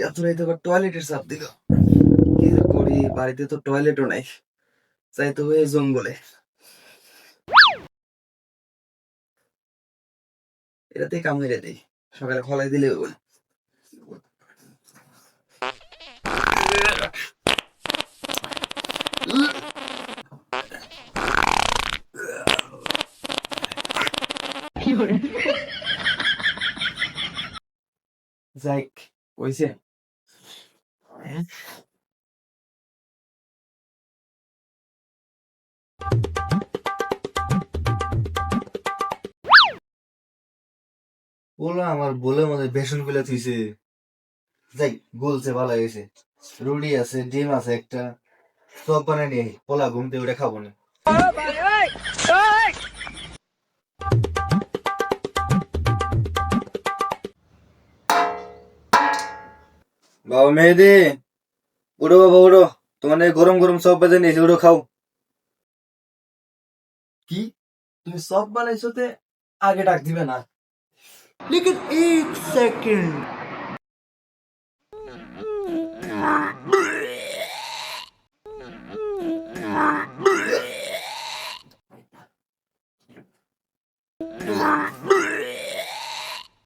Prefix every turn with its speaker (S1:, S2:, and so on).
S1: এত রাইতে আবার টয়লেটের চাপ দিল। কি যে করি, বাড়িতে তো টয়লেটও নাই, যাইতে হবে এই জঙ্গলে। এটাতেই কাম হইরে দেই, সকালে খলাই দিলে হইব। যাইক, কইছে বলো আমার বলে মধ্যে বেসন গুলা থুইছে। যাই, গলছে, ভালো হয়েছে। রুটি আছে, ডিম আছে একটা, সব বানাই নিয়ে পোলা ঘুমতে উঠে খাবো না। বাবা মেহেদি, উঠো বাবা উঠো, তোমার এই গরম গরম সব বাজে নিয়েছি, উঠো খাও। কি, তুমি সব বানাইছো তে আগে ডাক দিবে না?
S2: लेकिन एक सेकंड